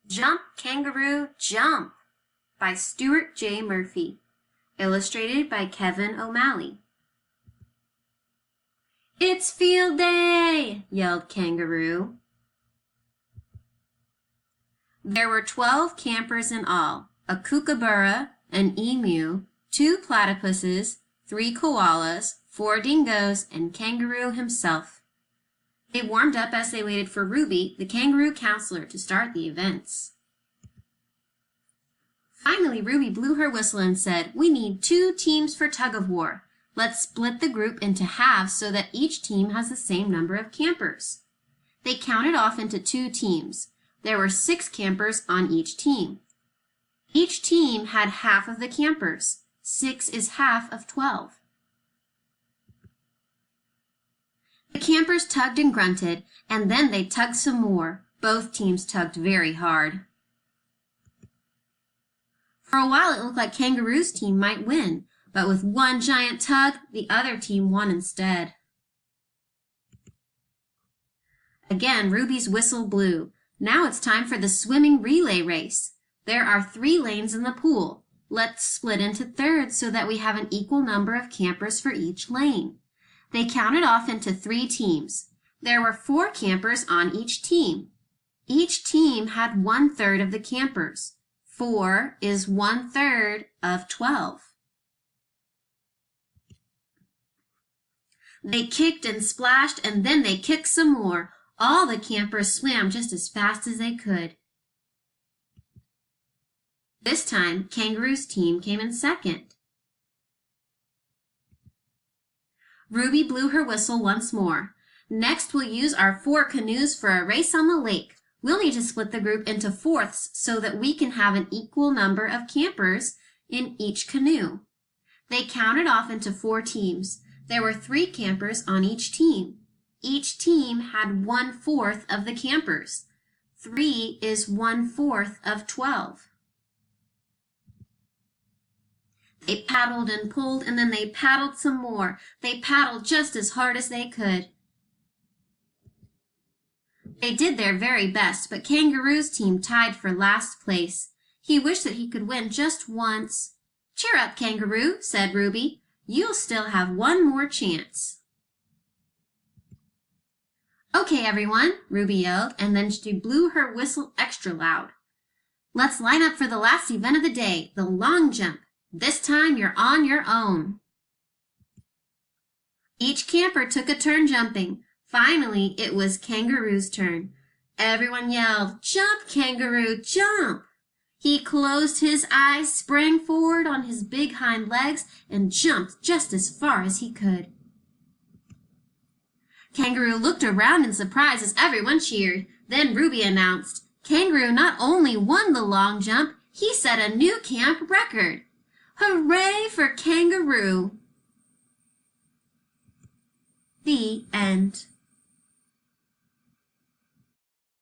Jump, Kangaroo, Jump by Stuart J. Murphy. Illustrated by Kevin O'Malley. It's field day, yelled Kangaroo. There were 12 campers in all, a kookaburra, an emu, 2 platypuses, 3 koalas, 4 dingoes, and Kangaroo himself. They warmed up as they waited for Ruby, the kangaroo counselor, to start the events. Finally, Ruby blew her whistle and said, "We need 2 teams for tug-of-war. Let's split the group into halves so that each team has the same number of campers." They counted off into 2 teams. There were 6 campers on each team. Each team had half of the campers. 6 is half of 12. The campers tugged and grunted, and then they tugged some more. Both teams tugged very hard. For a while it looked like Kangaroo's team might win, but with one giant tug, the other team won instead. Again, Ruby's whistle blew. Now it's time for the swimming relay race. There are 3 lanes in the pool. Let's split into thirds so that we have an equal number of campers for each lane. They counted off into 3 teams. There were 4 campers on each team. Each team had 1/3 of the campers. 4 is 1/3 of 12. They kicked and splashed, and then they kicked some more. All the campers swam just as fast as they could. This time, Kangaroo's team came in second. Ruby blew her whistle once more. Next, we'll use our 4 canoes for a race on the lake. We'll need to split the group into fourths so that we can have an equal number of campers in each canoe. They counted off into 4 teams. There were 3 campers on each team. Each team had 1/4 of the campers. 3 is 1/4 of 12. They paddled and pulled, and then they paddled some more. They paddled just as hard as they could. They did their very best, but Kangaroo's team tied for last place. He wished that he could win just once. "Cheer up, Kangaroo," said Ruby. "You'll still have one more chance." "Okay, everyone," Ruby yelled, and then she blew her whistle extra loud. "Let's line up for the last event of the day, the long jump. This time you're on your own." Each camper took a turn jumping. Finally, it was Kangaroo's turn. Everyone yelled, "Jump, Kangaroo, jump!" He closed his eyes, sprang forward on his big hind legs, and jumped just as far as he could. Kangaroo looked around in surprise as everyone cheered. Then Ruby announced, "Kangaroo not only won the long jump, he set a new camp record. Hooray for Kangaroo!" The end.